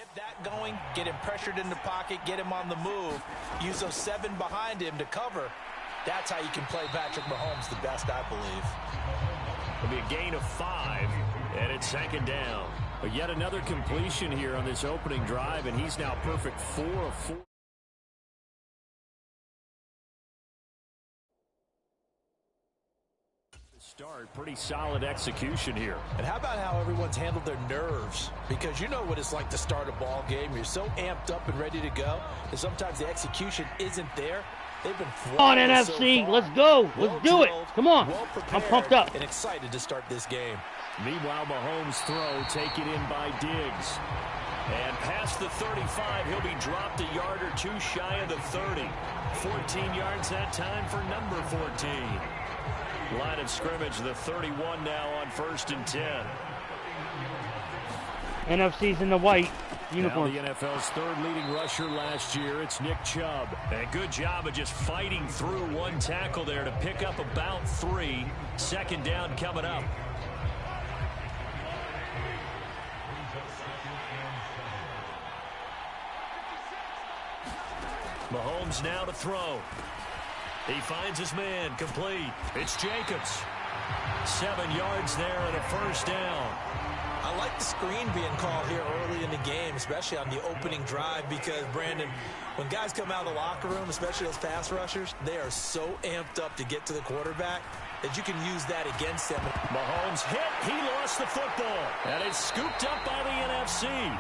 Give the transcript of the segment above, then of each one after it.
Get that going, get him pressured in the pocket, get him on the move, use those 7 behind him to cover. That's how you can play Patrick Mahomes the best, I believe. It'll be a gain of 5, and it's 2nd down. But yet another completion here on this opening drive, and he's now perfect 4 of 4. Start, pretty solid execution here. And how about how everyone's handled their nerves? Because you know what it's like to start a ball game. You're so amped up and ready to go, and sometimes the execution isn't there. They've been on NFC. So let's go. Let's do it. Come on. I'm pumped up and excited to start this game. Meanwhile, Mahomes' throw taken in by Diggs. And past the 35, he'll be dropped a yard or 2 shy of the 30. 14 yards that time for number 14. Line of scrimmage, the 31 now on 1st and 10. NFC's in the white uniform. Now the NFL's 3rd leading rusher last year, it's Nick Chubb. And good job of just fighting through 1 tackle there to pick up about 3. 2nd down coming up. Mahomes now to throw. He finds his man, complete. It's Jacobs. 7 yards there and a 1st down. I like the screen being called here early in the game, especially on the opening drive, because, Brandon, when guys come out of the locker room, especially those pass rushers, they are so amped up to get to the quarterback that you can use that against them. Mahomes hit. He lost the football. And it's scooped up by the NFC.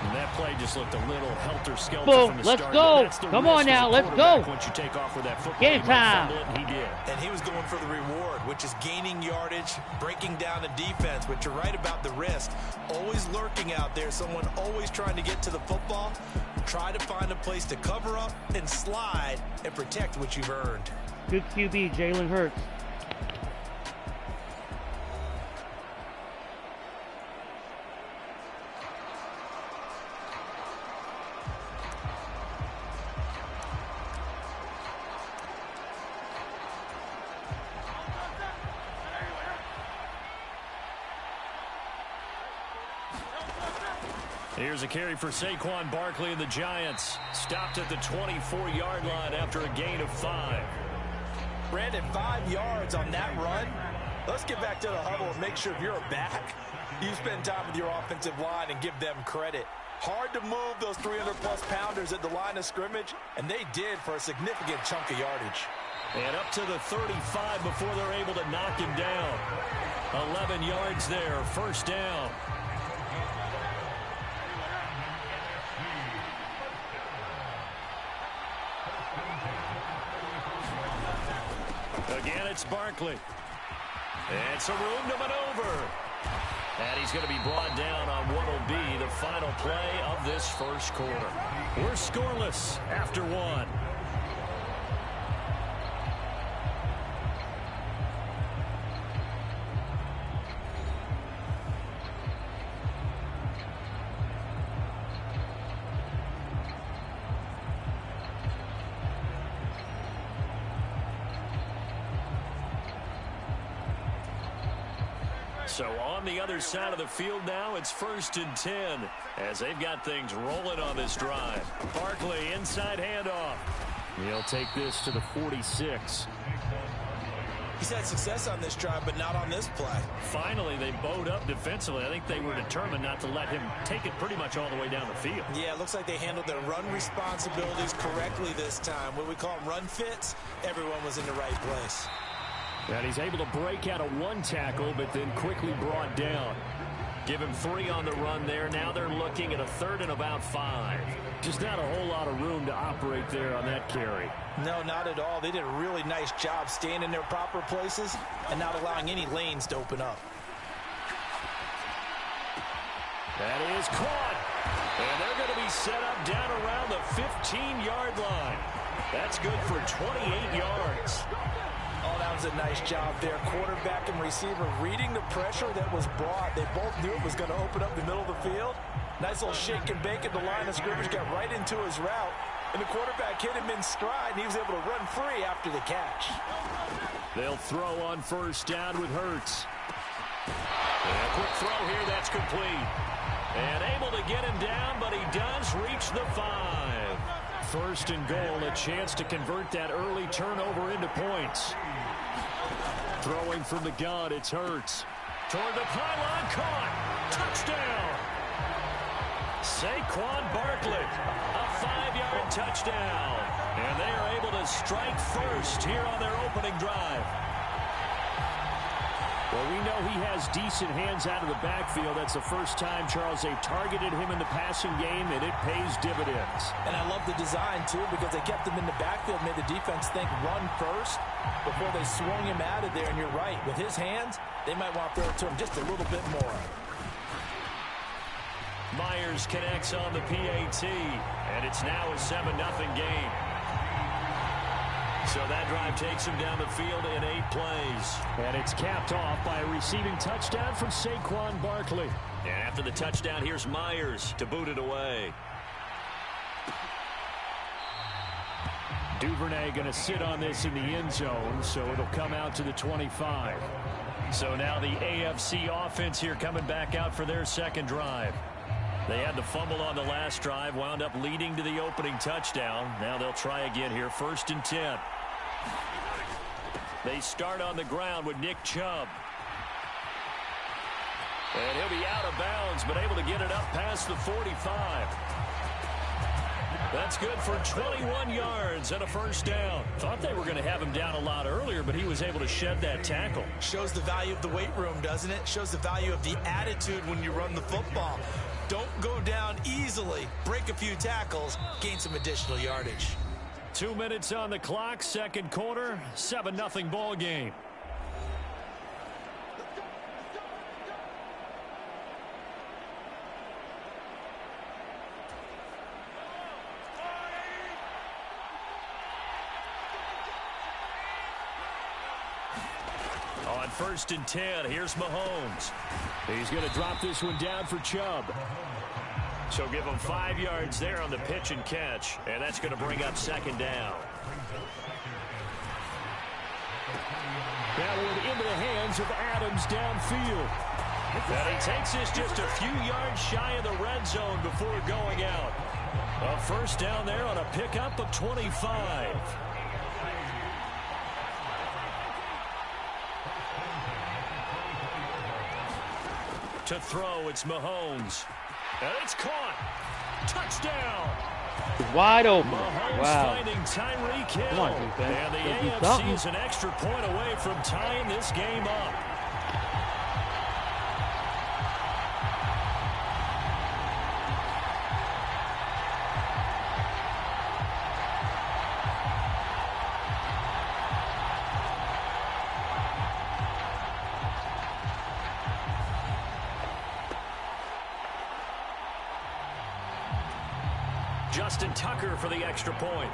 And that play just looked a little helter-skelter from the let's start. Go. Come on now, let's go. Once you take off with that football, game time. He did. And he was going for the reward, which is gaining yardage, breaking down the defense. But you're right about the risk. Always lurking out there, someone always trying to get to the football. Try to find a place to cover up and slide and protect what you've earned. Good QB, Jalen Hurts. Here's a carry for Saquon Barkley and the Giants. Stopped at the 24-yard line after a gain of 5. Brandon, 5 yards on that run. Let's get back to the huddle and make sure if you're a back, you spend time with your offensive line and give them credit. Hard to move those 300-plus pounders at the line of scrimmage, and they did for a significant chunk of yardage. And up to the 35 before they're able to knock him down. 11 yards there, 1st down. Again, it's Barkley. And some room to maneuver. And he's going to be brought down on what will be the final play of this 1st quarter. We're scoreless after 1. So on the other side of the field now, it's 1st and 10 as they've got things rolling on this drive. Barkley, inside handoff. He'll take this to the 46. He's had success on this drive, but not on this play. Finally, they bowed up defensively. I think they were determined not to let him take it pretty much all the way down the field. Yeah, it looks like they handled their run responsibilities correctly this time. What we call them run fits, everyone was in the right place. And he's able to break out of 1 tackle, but then quickly brought down. Give him 3 on the run there. Now they're looking at a 3rd and about 5. Just not a whole lot of room to operate there on that carry. No, not at all. They did a really nice job staying in their proper places and not allowing any lanes to open up. That is caught. And they're going to be set up down around the 15-yard line. That's good for 28 yards. Oh, that was a nice job there. Quarterback and receiver reading the pressure that was brought. They both knew it was going to open up the middle of the field. Nice little shake and bake at the line of scrimmage. Got right into his route. And the quarterback hit him in stride, and he was able to run free after the catch. They'll throw on 1st down with Hurts. And a quick throw here. That's complete. And able to get him down, but he does reach the 5. First and goal, a chance to convert that early turnover into points. Throwing from the gun, it's Hurts. Toward the pylon, caught. Touchdown. Saquon Barkley, a 5-yard touchdown. And they are able to strike first here on their opening drive. Well, we know he has decent hands out of the backfield. That's the first time, Charles, they've targeted him in the passing game, and it pays dividends. And I love the design, too, because they kept him in the backfield, made the defense think run first before they swung him out of there. And you're right, with his hands, they might want to throw it to him just a little bit more. Myers connects on the PAT, and it's now a 7-0 game. So that drive takes him down the field in 8 plays. And it's capped off by a receiving touchdown from Saquon Barkley. And after the touchdown, here's Myers to boot it away. Duvernay going to sit on this in the end zone, so it'll come out to the 25. So now the AFC offense here coming back out for their second drive. They had the fumble on the last drive, wound up leading to the opening touchdown. Now they'll try again here, 1st and 10. They start on the ground with Nick Chubb. And he'll be out of bounds, but able to get it up past the 45. That's good for 21 yards and a first down. Thought they were going to have him down a lot earlier, but he was able to shed that tackle. Shows the value of the weight room, doesn't it? Shows the value of the attitude when you run the football. Don't go down easily. Break a few tackles, gain some additional yardage. 2 minutes on the clock, second quarter, 7-0 ball game. On 1st and 10, here's Mahomes. He's going to drop this one down for Chubb. So give him 5 yards there on the pitch and catch, and that's going to bring up second down. That one into the hands of Adams downfield. And he takes this just a few yards shy of the red zone before going out. A first down there on a pickup of 25. To throw, it's Mahomes. And it's caught. Touchdown. Wide open. Mahomes Wow. finding Tyreek Hill. Come on, defense. And the Let's do AFC something. is an extra point away from tying this game up. Justin Tucker for the extra point.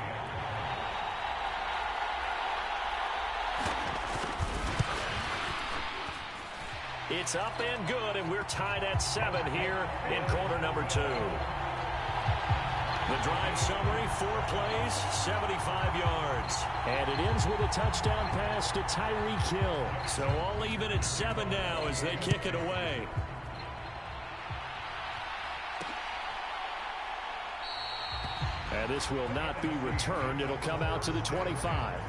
It's up and good, and we're tied at 7 here in quarter number 2. The drive summary, 4 plays, 75 yards. And it ends with a touchdown pass to Tyreek Hill. So all even at 7 now as they kick it away. And this will not be returned. It'll come out to the 25.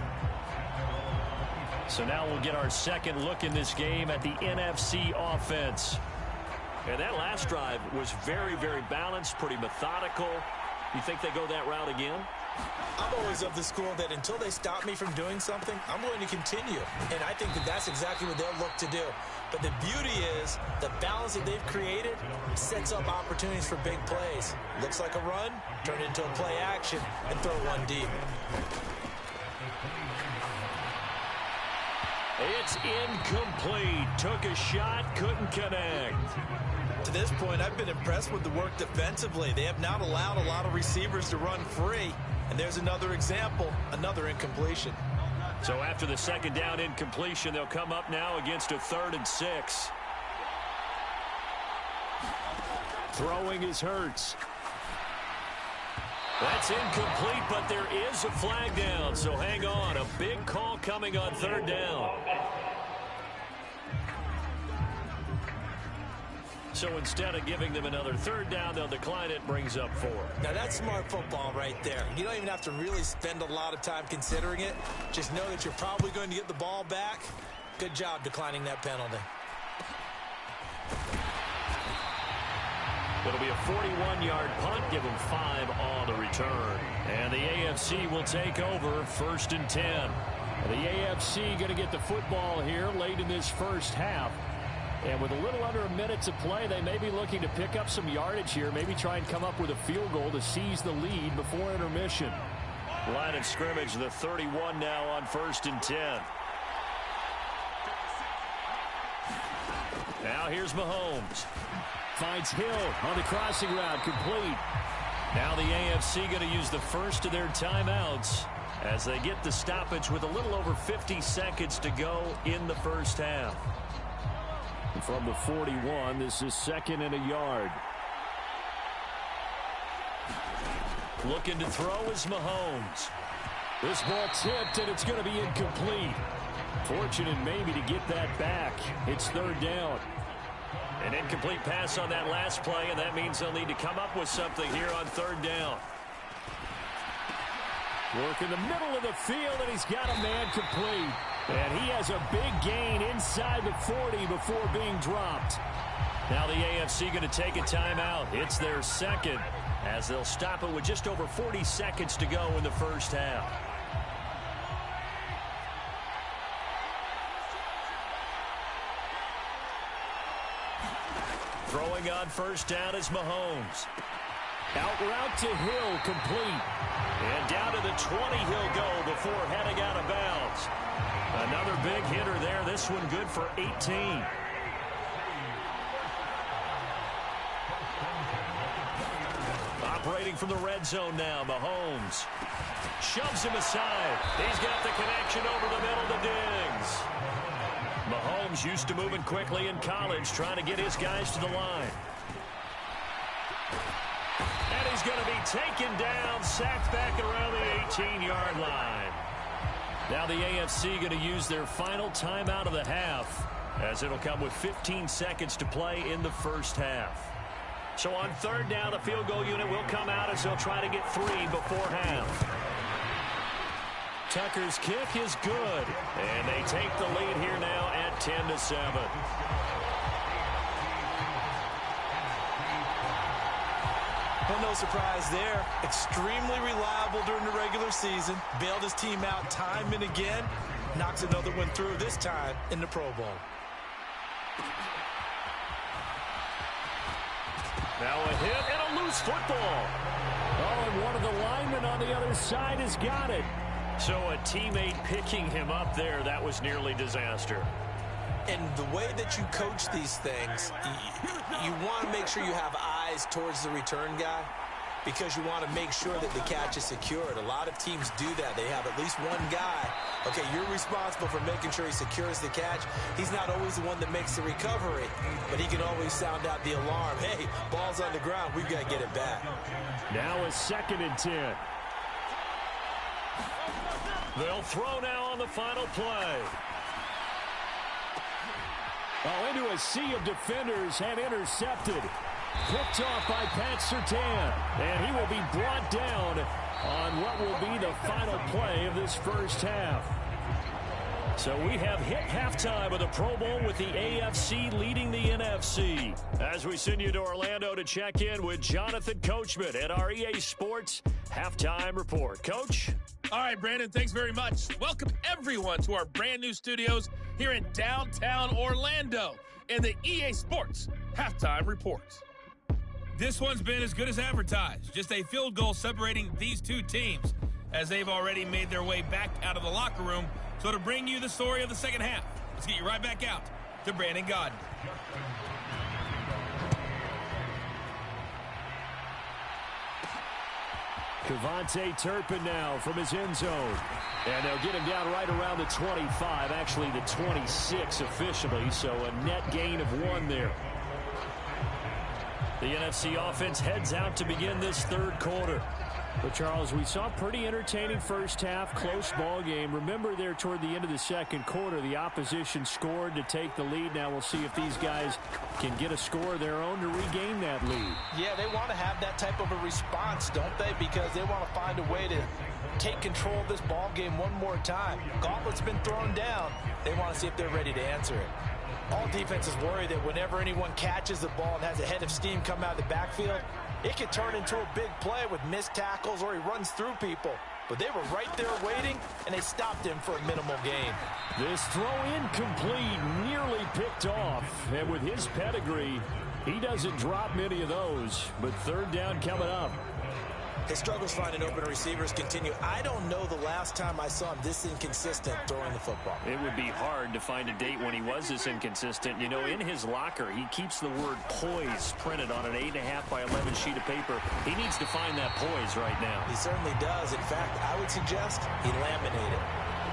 So now we'll get our second look in this game at the NFC offense. And that last drive was very, very balanced, pretty methodical. You think they go that route again? I'm always of the school that until they stop me from doing something, I'm going to continue. And I think that that's exactly what they'll look to do. But the beauty is the balance that they've created sets up opportunities for big plays. Looks like a run, turn it into a play action, and throw one deep. It's incomplete. Took a shot, couldn't connect. To this point, I've been impressed with the work defensively. They have not allowed a lot of receivers to run free. And there's another example, another incompletion. So after the second down incompletion, they'll come up now against a 3rd and 6. Throwing is Hurts. That's incomplete, but there is a flag down, so hang on. A big call coming on 3rd down. So instead of giving them another third down, they'll decline it, brings up 4. Now that's smart football right there. You don't even have to really spend a lot of time considering it. Just know that you're probably going to get the ball back. Good job declining that penalty. It'll be a 41-yard punt, give them 5 on the return. And the AFC will take over 1st and 10. The AFC going to get the football here late in this first half. And with a little under a minute to play, they may be looking to pick up some yardage here, maybe try and come up with a field goal to seize the lead before intermission. Line of scrimmage, the 31 now on 1st and 10. Now here's Mahomes. Finds Hill on the crossing route, complete. Now the AFC going to use the first of their timeouts as they get the stoppage with a little over 50 seconds to go in the first half. From the 41, this is 2nd and a yard. Looking to throw is Mahomes. This ball tipped, and it's going to be incomplete. Fortunate maybe to get that back. It's 3rd down. An incomplete pass on that last play, and that means they'll need to come up with something here on 3rd down. Work in the middle of the field, and he's got a man complete. And he has a big gain inside the 40 before being dropped. Now the AFC going to take a timeout. It's their 2nd as they'll stop it with just over 40 seconds to go in the first half. Throwing on 1st down is Mahomes. Out route to Hill, complete. And down to the 20 he'll go before heading out of bounds. Another big hitter there. This one good for 18. Operating from the red zone now, Mahomes. Shoves him aside. He's got the connection over the middle to Diggs. Mahomes used to moving quickly in college, trying to get his guys to the line. And he's going to be taken down, sacked back around the 18-yard line. Now the AFC going to use their final timeout of the half, as it'll come with 15 seconds to play in the first half. So on 3rd down, the field goal unit will come out as they'll try to get 3 before half. Tucker's kick is good, and they take the lead here now at 10-7. Well, no surprise there. Extremely reliable during the regular season. Bailed his team out time and again. Knocks another one through, this time in the Pro Bowl. Now a hit and a loose football. Oh, and one of the linemen on the other side has got it. So a teammate picking him up there, that was nearly disaster. And the way that you coach these things, you want to make sure you have eyes towards the return guy because you want to make sure that the catch is secured. A lot of teams do that. They have at least one guy. Okay, you're responsible for making sure he secures the catch. He's not always the one that makes the recovery, but he can always sound out the alarm. Hey, ball's on the ground. We've got to get it back. Now a 2nd and 10. They'll throw now on the final play. Oh, into a sea of defenders and intercepted. Picked off by Pat Surtain. And he will be brought down on what will be the final play of this first half. So we have hit halftime of the Pro Bowl with the AFC leading the NFC. As we send you to Orlando to check in with Jonathan Coachman at our EA Sports Halftime Report. Coach? All right, Brandon, thanks very much. Welcome, everyone, to our brand new studios here in downtown Orlando in the EA Sports Halftime Report. This one's been as good as advertised. Just a field goal separating these two teams as they've already made their way back out of the locker room. So to bring you the story of the second half, let's get you right back out to Brandon Godden. Kevontae Turpin now from his end zone. And they'll get him down right around the 25, actually the 26 officially, so a net gain of 1 there. The NFC offense heads out to begin this third quarter. But, Charles, we saw a pretty entertaining first half, close ball game. Remember there toward the end of the second quarter, the opposition scored to take the lead. Now we'll see if these guys can get a score of their own to regain that lead. Yeah, they want to have that type of a response, don't they? Because they want to find a way to take control of this ball game one more time. Gauntlet's been thrown down. They want to see if they're ready to answer it. All defenses worry that whenever anyone catches the ball and has a head of steam come out of the backfield, it could turn into a big play with missed tackles or he runs through people. But they were right there waiting, and they stopped him for a minimal gain. This throw incomplete, nearly picked off. And with his pedigree, he doesn't drop many of those. But third down coming up. His struggles finding open receivers continue. I don't know the last time I saw him this inconsistent throwing the football. It would be hard to find a date when he was this inconsistent. You know, in his locker, he keeps the word poise printed on an 8.5 by 11 sheet of paper. He needs to find that poise right now. He certainly does. In fact, I would suggest he laminated.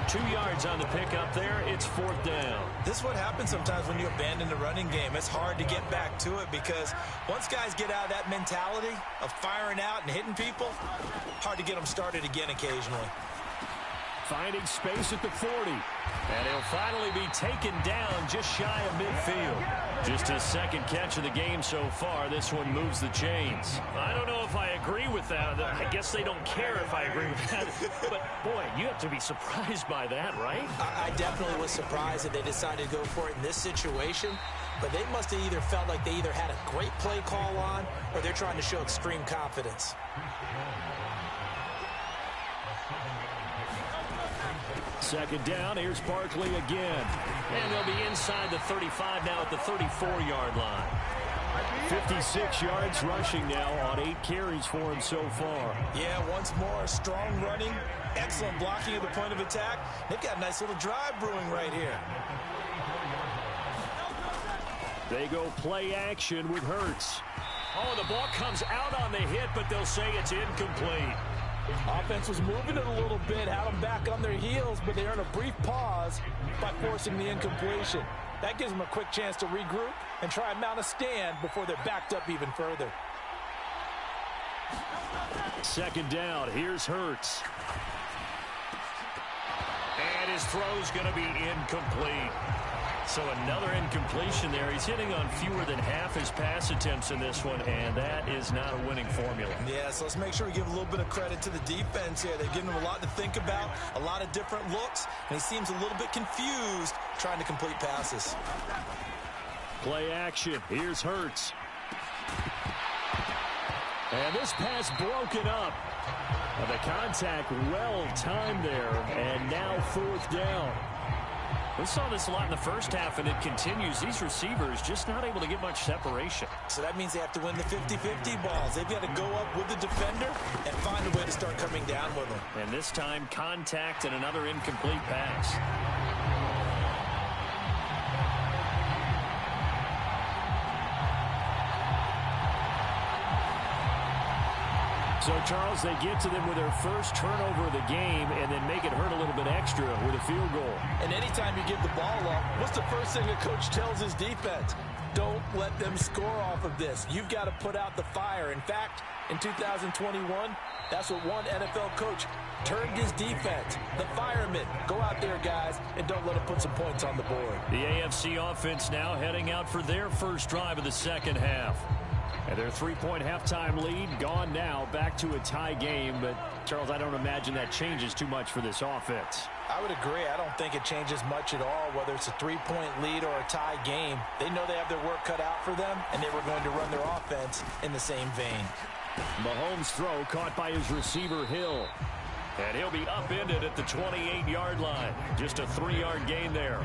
2 yards on the pickup there. It's fourth down. This is what happens sometimes when you abandon the running game. It's hard to get back to it because once guys get out of that mentality of firing out and hitting people, hard to get them started again occasionally. Finding space at the 40. And he'll finally be taken down just shy of midfield. Just his second catch of the game so far. This one moves the chains. I don't know if I agree with that. I guess they don't care if I agree with that. But, boy, you have to be surprised by that, right? I definitely was surprised that they decided to go for it in this situation. But they must have either felt like they either had a great play call on or they're trying to show extreme confidence. Second down, here's Barkley again. And they'll be inside the 35 now at the 34-yard line. 56 yards rushing now on 8 carries for him so far. Yeah, once more, strong running, excellent blocking at the point of attack. They've got a nice little drive brewing right here. They go play action with Hurts. Oh, the ball comes out on the hit, but they'll say it's incomplete. Offense was moving it a little bit, had them back on their heels, but they earned a brief pause by forcing the incompletion. That gives them a quick chance to regroup and try and mount a stand before they're backed up even further. Second down, here's Hurts. And his throw's going to be incomplete. So another incompletion there. He's hitting on fewer than half his pass attempts in this one, and that is not a winning formula. Yeah, so let's make sure we give a little bit of credit to the defense here. They're giving him a lot to think about, a lot of different looks, and he seems a little bit confused trying to complete passes. Play action. Here's Hurts. And this pass broken up. And the contact well timed there, and now fourth down. We saw this a lot in the first half, and it continues. These receivers just not able to get much separation. So that means they have to win the 50-50 balls. They've got to go up with the defender and find a way to start coming down with them. And this time, contact and another incomplete pass. So, Charles, they get to them with their first turnover of the game and then make it hurt a little bit extra with a field goal. And anytime you give the ball up, what's the first thing a coach tells his defense? Don't let them score off of this. You've got to put out the fire. In fact, in 2021, that's what one NFL coach turned his defense. The firemen. Go out there, guys, and don't let them put some points on the board. The AFC offense now heading out for their first drive of the second half. And their 3-point halftime lead gone now, back to a tie game. But, Charles, I don't imagine that changes too much for this offense. I would agree. I don't think it changes much at all, whether it's a 3-point lead or a tie game. They know they have their work cut out for them, and they were going to run their offense in the same vein. Mahomes' throw caught by his receiver, Hill. And he'll be upended at the 28-yard line. Just a 3-yard gain there.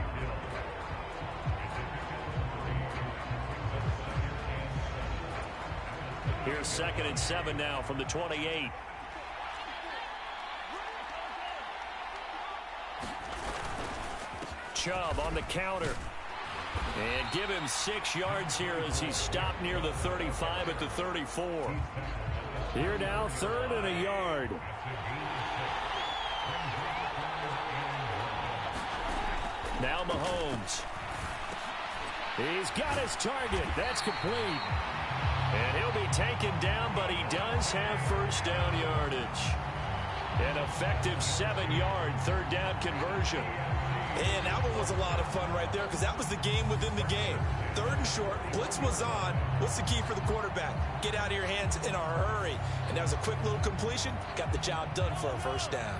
Here's 2nd and 7 now from the 28. Chubb on the counter. And give him 6 yards here as he's stopped near the 35 at the 34. Here now, 3rd and a yard. Now Mahomes. He's got his target. That's complete. And he'll be taken down, but he does have first down yardage. An effective 7-yard third down conversion. And that one was a lot of fun right there because that was the game within the game. 3rd and short, blitz was on. What's the key for the quarterback? Get out of your hands in a hurry. And that was a quick little completion. Got the job done for a first down.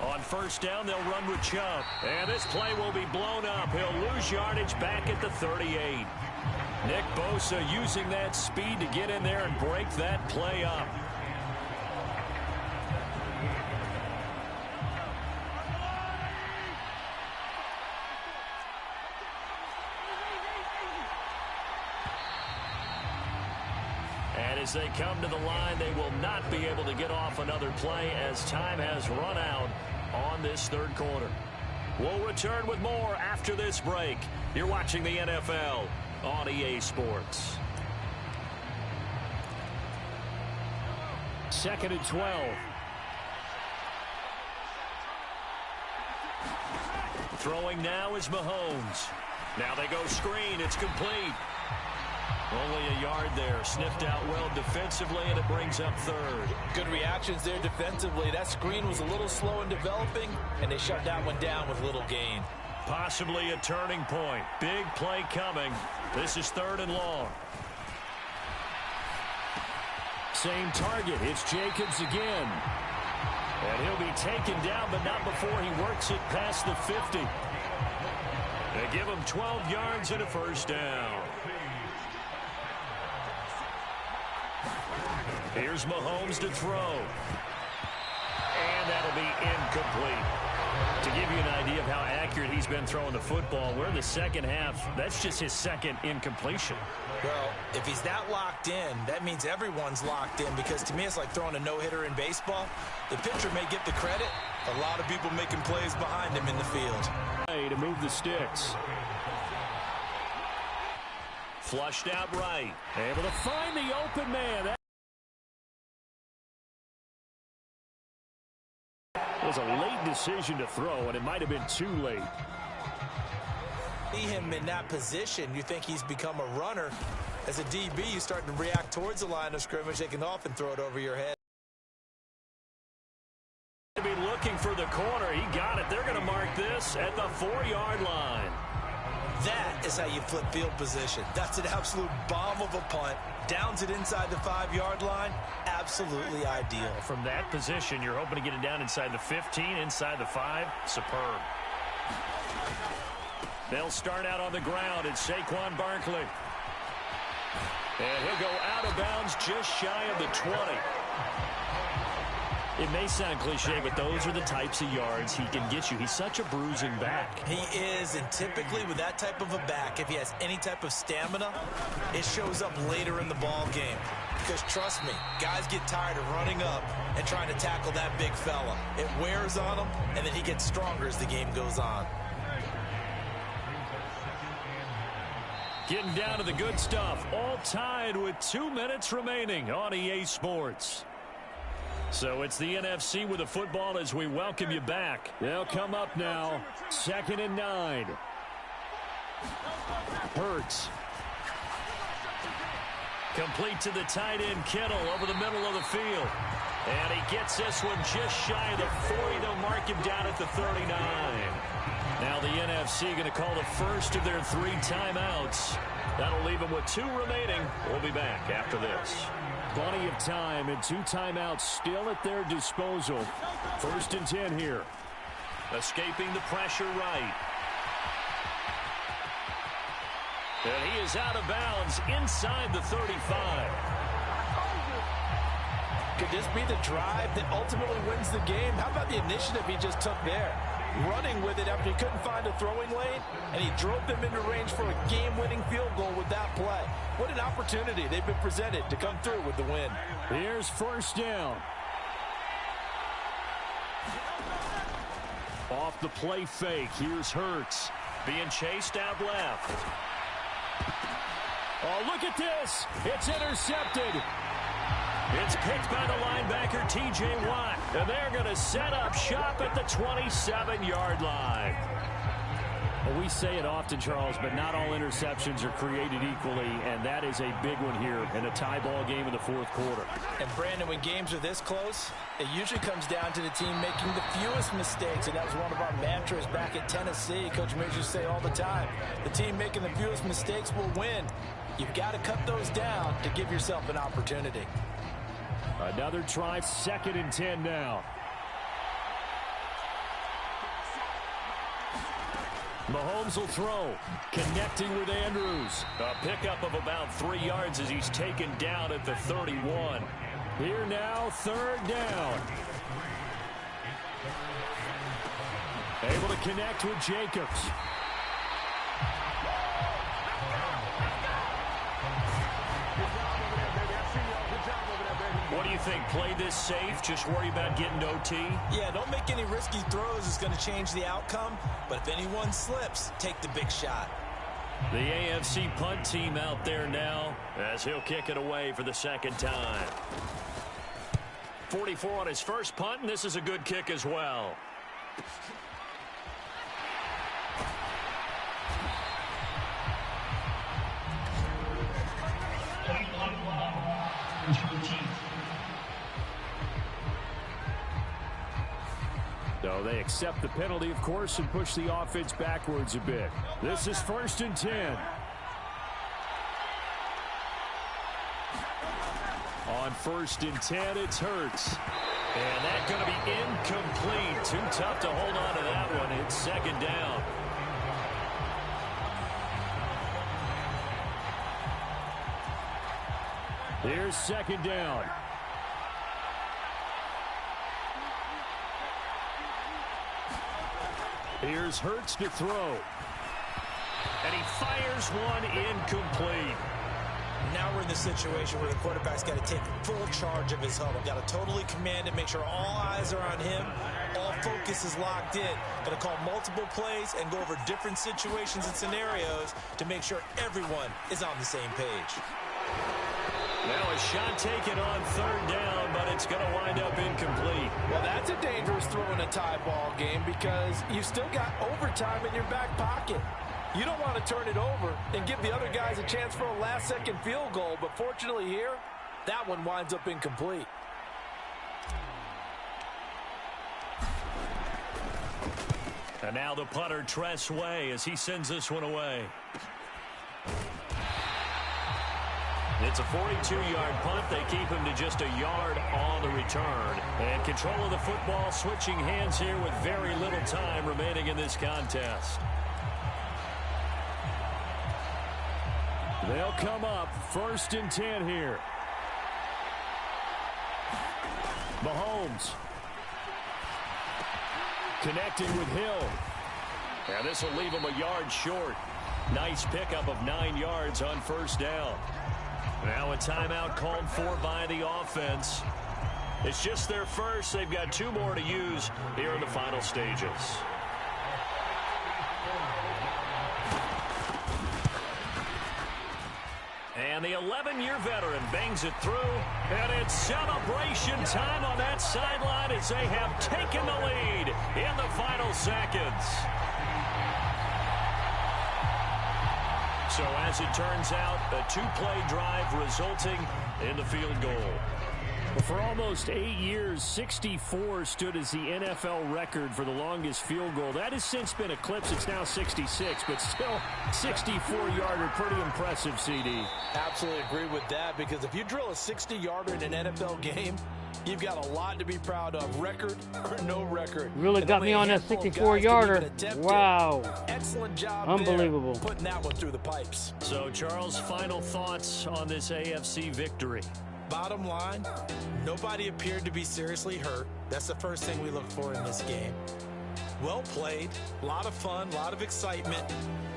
On first down, they'll run with Chubb. And this play will be blown up. He'll lose yardage back at the 38. Nick Bosa using that speed to get in there and break that play up. And as they come to the line, they will not be able to get off another play as time has run out on this 3rd quarter. We'll return with more after this break. You're watching the NFL on EA Sports. 2nd and 12. Throwing now is Mahomes. Now they go screen. It's complete. Only a yard there. Sniffed out well defensively, and it brings up 3rd. Good reactions there defensively. That screen was a little slow in developing, and they shut that one down with little gain. Possibly a turning point. Big play coming. This is 3rd and long. Same target. It's Jacobs again. And he'll be taken down, but not before he works it past the 50. They give him 12 yards and a first down. Here's Mahomes to throw. And that'll be incomplete. To give you an idea of how accurate he's been throwing the football, we're in the second half. That's just his 2nd incompletion. Well, if he's that locked in, that means everyone's locked in because to me it's like throwing a no-hitter in baseball. The pitcher may get the credit. A lot of people making plays behind him in the field. To move the sticks. Flushed out right. Able to find the open man. It was a late decision to throw, and it might have been too late. See him in that position, you think he's become a runner. As a DB, you start to react towards the line of scrimmage. They can often throw it over your head. To be looking for the corner. He got it. They're going to mark this at the 4-yard line. That is how you flip field position. That's an absolute bomb of a punt. Downs it inside the 5-yard line. Absolutely ideal. From that position, you're hoping to get it down inside the 15, inside the 5. Superb. They'll start out on the ground. It's Saquon Barkley. And he'll go out of bounds just shy of the 20. It may sound cliche, but those are the types of yards he can get you. He's such a bruising back. He is, and typically with that type of a back, if he has any type of stamina, it shows up later in the ball game. Because trust me, guys get tired of running up and trying to tackle that big fella. It wears on him, and then he gets stronger as the game goes on. Getting down to the good stuff. All tied with 2 minutes remaining on EA Sports. So it's the NFC with the football as we welcome you back. They'll come up now. 2nd and 9. Hurts. Complete to the tight end Kittle over the middle of the field. And he gets this one just shy of the 40. They'll mark him down at the 39. Now the NFC going to call the first of their 3 timeouts. That'll leave them with 2 remaining. We'll be back after this. Plenty of time and 2 timeouts still at their disposal. 1st and 10 here. Escaping the pressure right. And he is out of bounds inside the 35. Could this be the drive that ultimately wins the game? How about the initiative he just took there? Running with it after he couldn't find a throwing lane, and he drove them into range for a game-winning field goal with that play. What an opportunity they've been presented to come through with the win. Here's 1st down. Off the play fake, here's Hurts. Being chased out left. Oh, look at this. It's intercepted. It's picked by the linebacker, T.J. Watt. And they're going to set up shop at the 27-yard line. Well, we say it often, Charles, but not all interceptions are created equally, and that is a big one here in a tie ball game in the fourth quarter. And, Brandon, when games are this close, it usually comes down to the team making the fewest mistakes, and that was one of our mantras back at Tennessee. Coach Majors used to say all the time, the team making the fewest mistakes will win. You've got to cut those down to give yourself an opportunity. Another try, 2nd and 10 now. Mahomes will throw, connecting with Andrews. A pickup of about 3 yards as he's taken down at the 31. Here now, 3rd down. Able to connect with Jacobs. What do you think? Play this safe? Just worry about getting OT? Yeah, don't make any risky throws. It's going to change the outcome. But if anyone slips, take the big shot. The AFC punt team out there now as he'll kick it away for the 2nd time. 44 on his first punt, and this is a good kick as well. So they accept the penalty, of course, and push the offense backwards a bit. This is 1st and 10. On 1st and 10, it's Hurts. And that's going to be incomplete. Too tough to hold on to that one. It's 2nd down. Here's 2nd down. Here's Hurts to throw. And he fires one incomplete. Now we're in the situation where the quarterback's got to take full charge of his huddle. Got to totally command it, make sure all eyes are on him. All focus is locked in. Got to call multiple plays and go over different situations and scenarios to make sure everyone is on the same page. Now a shot taken on 3rd down, but it's going to wind up incomplete. Well, that's a dangerous throw in a tie ball game because you still got overtime in your back pocket. You don't want to turn it over and give the other guys a chance for a last-second field goal, but fortunately here, that one winds up incomplete. And now the punter, Tress Way, as he sends this one away. It's a 42-yard punt. They keep him to just a yard on the return. And control of the football switching hands here with very little time remaining in this contest. They'll come up 1st and 10 here. Mahomes. Connecting with Hill. And this will leave him a yard short. Nice pickup of 9 yards on 1st down. Now a timeout called for by the offense. It's just their first. They've got 2 more to use here in the final stages. And the 11-year veteran bangs it through. And it's celebration time on that sideline as they have taken the lead in the final seconds. So as it turns out, a 2-play drive resulting in the field goal. Well, for almost 8 years, 64 stood as the NFL record for the longest field goal. That has since been eclipsed. It's now 66, but still 64-yarder. Pretty impressive, CD. Absolutely agree with that, because if you drill a 60-yarder in an NFL game, you've got a lot to be proud of, record or no record. Really got me on that 64-yarder. Wow. Excellent job. Unbelievable. There, putting that one through the pipes. So, Charles, final thoughts on this AFC victory? Bottom line, nobody appeared to be seriously hurt. That's the first thing we look for in this game. Well played, a lot of fun, a lot of excitement.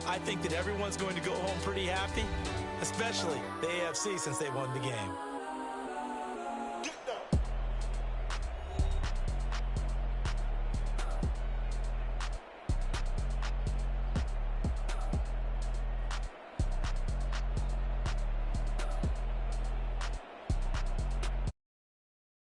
I think that everyone's going to go home pretty happy, especially the AFC since they won the game.